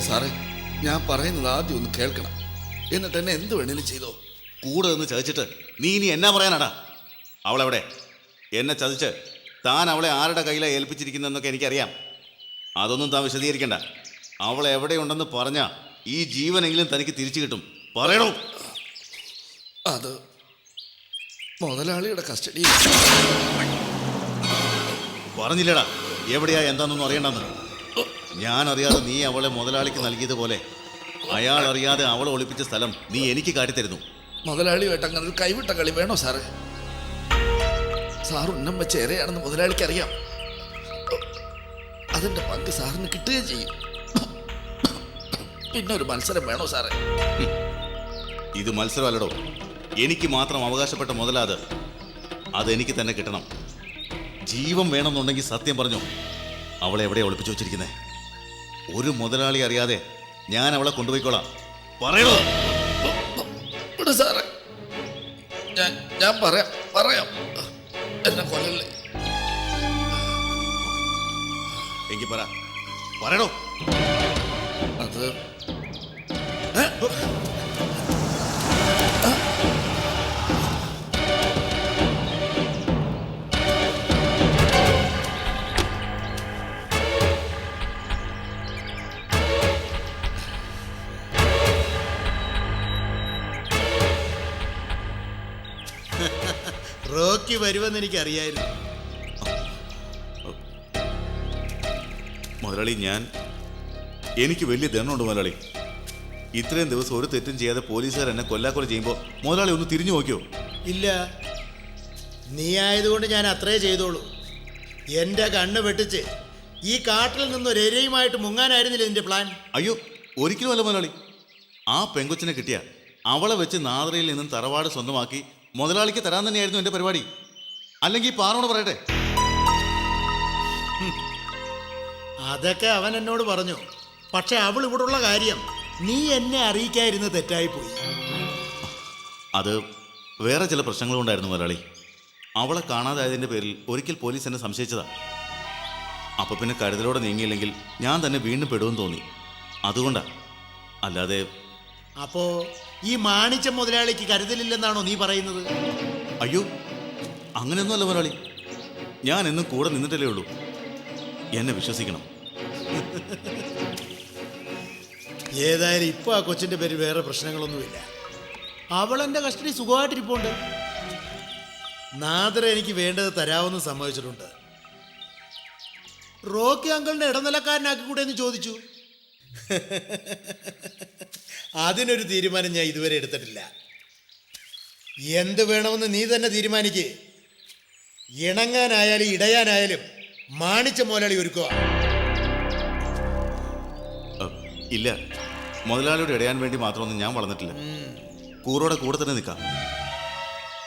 സാറേ, ഞാൻ പറയുന്നത് ആദ്യം ഒന്ന് കേൾക്കണം. എന്നിട്ട് എന്നെ എന്ത് വേണേലും ചെയ്തോ. കൂടെ നിന്ന് ചതിച്ചിട്ട് നീ ഇനി എന്നാ പറയാനാടാ? അവളെവിടെ? എന്നെ ചതിച്ച് താൻ അവളെ ആരുടെ കയ്യിലാണ് ഏൽപ്പിച്ചിരിക്കുന്നതെന്നൊക്കെ എനിക്കറിയാം. അതൊന്നും താൻ വിശദീകരിക്കണ്ട. അവൾ എവിടെയുണ്ടെന്ന് പറഞ്ഞാൽ ഈ ജീവനെങ്കിലും തനിക്ക് തിരിച്ചു കിട്ടും. പറയണോ? അത് മുതലാളിയുടെ കസ്റ്റഡിയിൽ. പറഞ്ഞില്ലടാ എവിടെയാ എന്താണെന്നൊന്നും അറിയണ്ടെന്ന്. ഞാൻ അറിയാതെ നീ അവളെ മുതലാളിക്ക് നൽകിയതുപോലെ അയാൾ അറിയാതെ അവളെ ഒളിപ്പിച്ച സ്ഥലം നീ എനിക്ക് കാട്ടിത്തരുന്നു. മുതലാളിയുമായിട്ട് അങ്ങനെ ഒരു കൈവിട്ട കളി വേണോ സാറേ? സാർ ഉന്നം വെച്ച ഏറെയാണെന്ന് മുതലാളിക്ക് അറിയാം. അതിന്റെ പങ്ക് സാറിന് കിട്ടുകയും ചെയ്യും. പിന്നെ ഒരു മത്സരം വേണോ സാറേ? ഇത് മത്സരമല്ലടോ. എനിക്ക് മാത്രം അവകാശപ്പെട്ട മുതലാത്. അതെനിക്ക് തന്നെ കിട്ടണം. ജീവൻ വേണമെന്നുണ്ടെങ്കിൽ സത്യം പറഞ്ഞോ, അവളെ എവിടെയാണ് ഒളിപ്പിച്ചു വെച്ചിരിക്കുന്നത്? ഒരു മുതലാളി അറിയാതെ ഞാൻ അവളെ കൊണ്ടുപോയിക്കോളാം. പറയണോ? സാറേ, ഞാൻ പറയാം. എന്നെ കൊല്ലല്ലേ. എങ്കിൽ പറയണോ? അത് റോക്കി വരുമെന്ന് എനിക്കറിയായിരുന്നു. മുതലാളി, എനിക്ക് വലിയ ദണ്ണമുണ്ട് മുതലാളി. ഇത്രയും ദിവസം ഒരു തെറ്റും ചെയ്യാതെ പോലീസുകാർ എന്നെ കൊല്ലാക്കൊല ചെയ്യുമ്പോൾ മുതലാളി ഒന്ന് തിരിഞ്ഞു നോക്കിയോ? ഇല്ല, നീ ആയതുകൊണ്ട് ഞാൻ അത്രേ ചെയ്തോളൂ. എൻ്റെ കണ്ണ് വെട്ടിച്ച് ഈ കാട്ടിൽ നിന്നൊരെരയുമായിട്ട് മുങ്ങാനായിരുന്നില്ല നിന്റെ പ്ലാൻ? അയ്യോ, ഒരിക്കലും അല്ല മുതലാളി. ആ പെങ്കൊച്ചിനെ കിട്ടിയ അവളെ വെച്ച് നാദറയിൽ നിന്നും തറവാട് സ്വന്തമാക്കി മുതലാളിക്ക് തരാൻ തന്നെയായിരുന്നു എൻ്റെ പരിപാടി. അല്ലെങ്കിൽ പാറോട് പറയട്ടെ. അതൊക്കെ അവൻ എന്നോട് പറഞ്ഞു. പക്ഷെ അവൾ ഇവിടുള്ള കാര്യം നീ എന്നെ അറിയിക്കാതിരുന്ന് തെറ്റായിപ്പോയി. അത് വേറെ ചില പ്രശ്നങ്ങളുണ്ടായിരുന്നു മുതലാളി. അവളെ കാണാതായതിൻ്റെ പേരിൽ ഒരിക്കൽ പോലീസ് എന്നെ സംശയിച്ചതാ. അപ്പോൾ പിന്നെ കരുതലോടെ നീങ്ങിയില്ലെങ്കിൽ ഞാൻ തന്നെ വീണ്ടും പെടുമെന്ന് തോന്നി. അതുകൊണ്ടാ. അല്ലാതെ അപ്പോ ഈ മാണിച്ച മുതലാളിക്ക് കരുതലില്ലെന്നാണോ നീ പറയുന്നത്? അയ്യോ, അങ്ങനെയൊന്നും അല്ല മുതലാളി. ഞാൻ എന്നും കൂടെ നിന്നിട്ടല്ലേ ഉള്ളൂ. എന്നെ വിശ്വസിക്കണം. ഏതായാലും ഇപ്പൊ ആ കൊച്ചിന്റെ പേര് വേറെ പ്രശ്നങ്ങളൊന്നുമില്ല. അവൾ എൻ്റെ കസ്റ്റഡി സുഖമായിട്ടിരിപ്പുണ്ട്. നാദർ എനിക്ക് വേണ്ടത് തരാമെന്ന് സമ്മതിച്ചിട്ടുണ്ട്. റോക്കി അങ്കിളിനെ ഇടനിലക്കാരനാക്കി കൂടെ എന്ന് ചോദിച്ചു. അതിനൊരു തീരുമാനം ഞാൻ ഇതുവരെ എടുത്തിട്ടില്ല. എന്ത് വേണമെന്ന് നീ തന്നെ തീരുമാനിക്കേ. ഇണങ്ങാനായാലും ഇടയാനായാലും മാണിച്ച മുതലാളി ഒരുക്കുക. ഇല്ല, മുതലാളിയോട് ഇടയാൻ വേണ്ടി മാത്രമൊന്നും ഞാൻ വളർന്നിട്ടില്ല. കൂറോടെ കൂടെ തന്നെ നിൽക്കാം.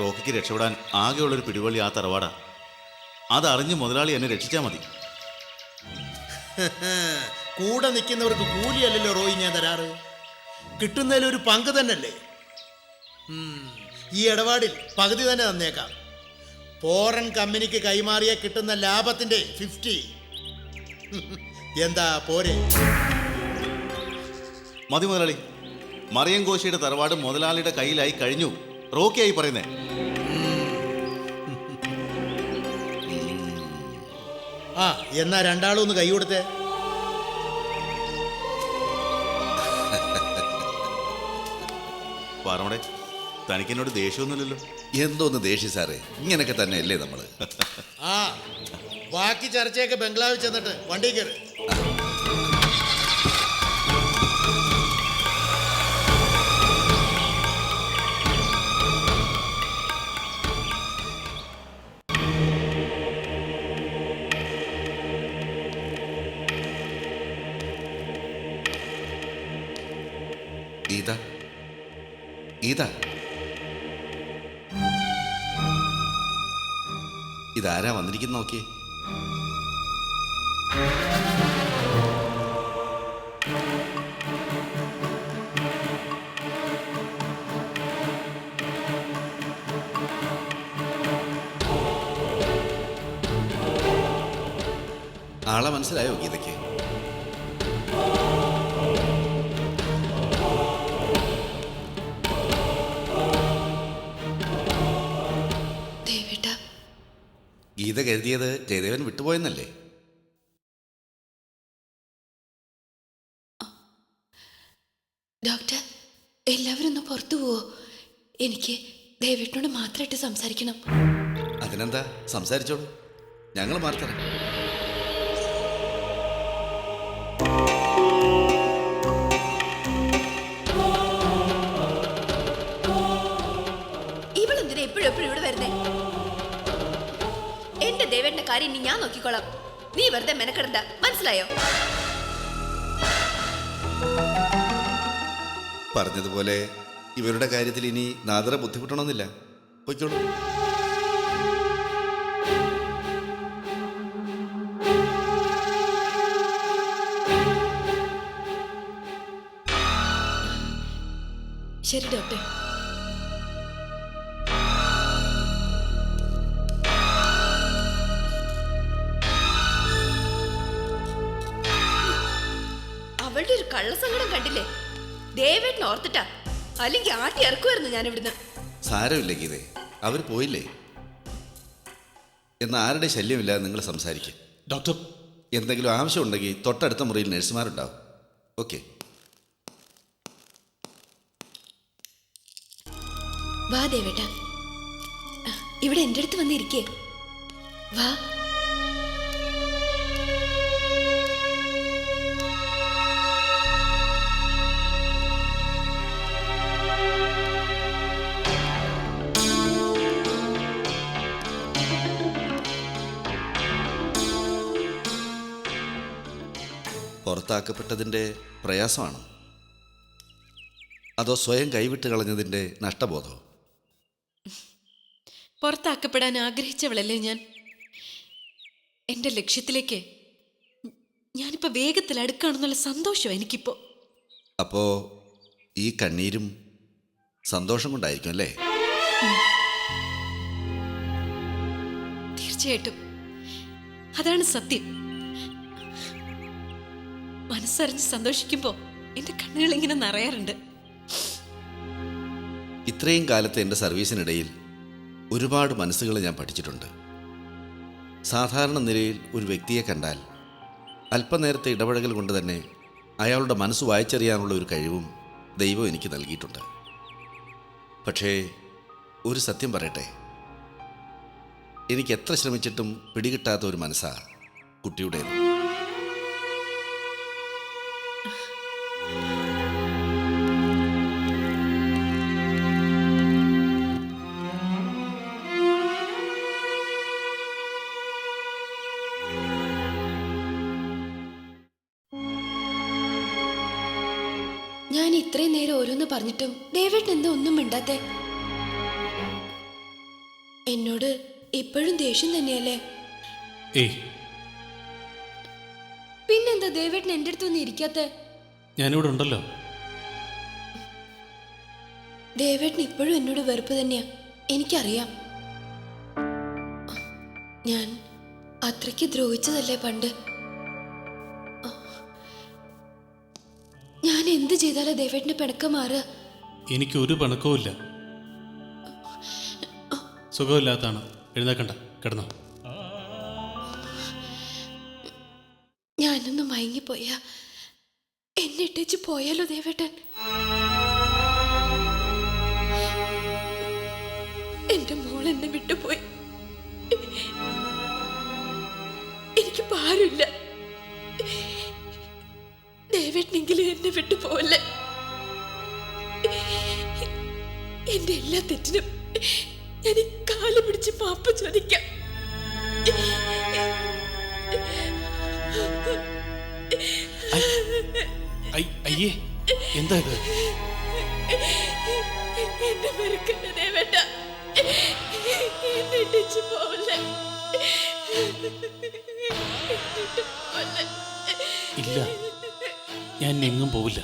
റോക്കിക്ക് രക്ഷപ്പെടാൻ ആകെയുള്ളൊരു പിടിവള്ളി ആ തറവാടാ. അതറിഞ്ഞ് മുതലാളി എന്നെ രക്ഷിച്ചാൽ മതി. കൂടെ നിൽക്കുന്നവർക്ക് കൂലിയല്ലല്ലോ റോയി ഞാൻ തരാറ്. കിട്ടുന്നതിലൊരു പങ്ക് തന്നെയല്ലേ. ഈ ഇടപാടിൽ പകുതി തന്നെ തന്നേക്കാം. ഫോറിൻ കമ്പനിക്ക് കൈമാറിയ കിട്ടുന്ന ലാഭത്തിന്റെ 50. എന്താ പോരെ? മതി മുതലാളി. മറിയം കോശിയുടെ തറവാട് മുതലാളിയുടെ കയ്യിലായി കഴിഞ്ഞു. റോക്കിയായി പറയുന്നേ. ആ, എന്നാ രണ്ടാളും ഒന്ന് കൈ കൊടുത്തേ. പാറോടെ, തനിക്കെന്നോട് ദേഷ്യമൊന്നുമില്ലല്ലോ? എന്തോന്ന് ദേഷ്യം സാറേ, ഇങ്ങനെയൊക്കെ തന്നെ അല്ലേ നമ്മള്. ആ, ബാക്കി ചർച്ചയൊക്കെ ബംഗ്ലാവിൽ ചെന്നിട്ട് വണ്ടി കയറി. ഇതാ ഇതാരാ വന്നിരിക്കുന്ന നോക്കിയേ. ആളെ മനസ്സിലായോ ഗീതയ്ക്ക്? ഗീത കരുതിയത് ജയദേവൻ വിട്ടുപോയെന്നല്ലേ? ഡോക്ടർ, എല്ലാവരും ഒന്ന് പുറത്തു പോവോ? എനിക്ക് ദേവേട്ടനോട് മാത്രമായിട്ട് സംസാരിക്കണം. അതിനെന്താ, സംസാരിച്ചോളൂ, ഞങ്ങൾ മാറിത്തരാം. ഇവളെന്തിനാ എപ്പോഴും എപ്പോഴും ഇവിടെ വരുന്നേ? എന്റെ ദേവേട്ടന്റെ കാര്യം ഇനി ഞാൻ നോക്കിക്കോളാം. നീ വെറുതെ മെനക്കെടണ്ട, മനസ്സിലായോ? പറഞ്ഞതുപോലെ ഇവരുടെ കാര്യത്തിൽ ഇനി നാദറ ബുദ്ധിമുട്ടണമെന്നില്ല. പൊയ്ക്കോളൂ. ശരി ഡോക്ടർ. അവളുടെ ഒരു കള്ളസങ്കടം കണ്ടില്ലേ? ദേവേട്ടൻ ഓർത്തിട്ടാ, അല്ലെങ്കിൽ ആട്ടി ഇറക്കുമായിരുന്നു ഞാൻ ഇവിടുന്ന്. സാരമില്ല ഗീതേ, അവർ പോയില്ലേ. എന്നാൽ ആരുടെ ശല്യമില്ലാതെ നിങ്ങൾ സംസാരിക്കുക. ഡോക്ടർ, എന്തെങ്കിലും ആവശ്യമുണ്ടെങ്കിൽ തൊട്ടടുത്ത മുറിയിൽ നഴ്സുമാരുണ്ടാവും. ഓക്കെ, വാ ദേവേട്ട, ഇവിടെ എൻ്റെ അടുത്ത് വന്നിരിക്കേ. വാ. പുറത്താക്കപ്പെട്ടതിൻ്റെ പ്രയാസമാണോ, അതോ സ്വയം കൈവിട്ട് കളഞ്ഞതിൻ്റെ നഷ്ടബോധമോ? പുറത്താക്കപ്പെടാൻ ആഗ്രഹിച്ചവളല്ലേ ഞാൻ. എൻ്റെ ലക്ഷ്യത്തിലേക്ക് ഞാനിപ്പോൾ വേഗത്തിൽ അടുക്കുകയാണെന്നുള്ള സന്തോഷം എനിക്കിപ്പോൾ. അപ്പോൾ ഈ കണ്ണീരും സന്തോഷം കൊണ്ടായിരിക്കും അല്ലേ? തീർച്ചയായിട്ടും അതാണ് സത്യം. മനസ്സറിഞ്ഞ് സന്തോഷിക്കുമ്പോൾ എൻ്റെ കണ്ണുകൾ ഇങ്ങനെ നിറയാറുണ്ട്. ഇത്രയും കാലത്തെ എൻ്റെ സർവീസിനിടയിൽ ഒരുപാട് മനസ്സുകൾ ഞാൻ പഠിച്ചിട്ടുണ്ട്. സാധാരണ നിലയിൽ ഒരു വ്യക്തിയെ കണ്ടാൽ അല്പനേരത്തെ ഇടപഴകൽ കൊണ്ട് തന്നെ അയാളുടെ മനസ്സ് വായിച്ചറിയാനുള്ള ഒരു കഴിവും ദൈവം എനിക്ക് നൽകിയിട്ടുണ്ട്. പക്ഷേ ഒരു സത്യം പറയട്ടെ, എനിക്ക് എത്ര ശ്രമിച്ചിട്ടും പിടികിട്ടാത്ത ഒരു മനസ്സാണ് കുട്ടിയുടേത്. ഞാൻ ഇത്രയും നേരം ഓരോന്ന് പറഞ്ഞിട്ടും ദേവേട്ടൻ എന്താ ഒന്നും മിണ്ടാത്തെ? എന്നോട് ഇപ്പോഴും ദേഷ്യം തന്നെയല്ലേ? ഏയ്, പിന്നെന്താ ദേവേട്ടൻ എൻ്റെ അടുത്ത് ഒന്നും ഇരിക്കാത്തെ? ഞാനിവിടെ ഉണ്ടല്ലോ. ദേവേട്ടൻ ഇപ്പോഴും എന്നോട് വെറുപ്പ് തന്നെയാ, എനിക്കറിയാം. ഞാൻ അത്രയ്ക്ക് ദ്രോഹിച്ചതല്ലേ പണ്ട്. ഞാൻ എന്ത് ചെയ്താലാ ദേവേട്ടന്റെ പിണക്കം മാറുക? എനിക്കൊരു പിണക്കവും ഇല്ല. സുഖമില്ലാത്താണ്, എഴുന്നേക്കണ്ട, കിടന്നോ. ഞാനൊന്ന് മയങ്ങിപ്പോയാ എന്നെ ഇട്ടേച്ച് പോയാലോ ദേവേട്ടൻ? എന്റെ മോൾ എന്നെ വിട്ടുപോയി. എനിക്ക് പാരില്ല. ദേവേട്ടനെങ്കിലും എന്നെ വിട്ടു പോവല്ലേ. എന്റെ എല്ലാ തെറ്റിനും ഞാൻ ഈ കാല് പിടിച്ച് മാപ്പ് ചോദിക്കാം. അയ്യേ, എന്താ ഇത്? എന്നെ വെറുക്കണ്ട ദേവേട്ട, എന്നെ ഇട്ടിച്ചു പോവല്ലേ. ഇല്ല, ഞാൻ എങ്ങും പോവില്ല.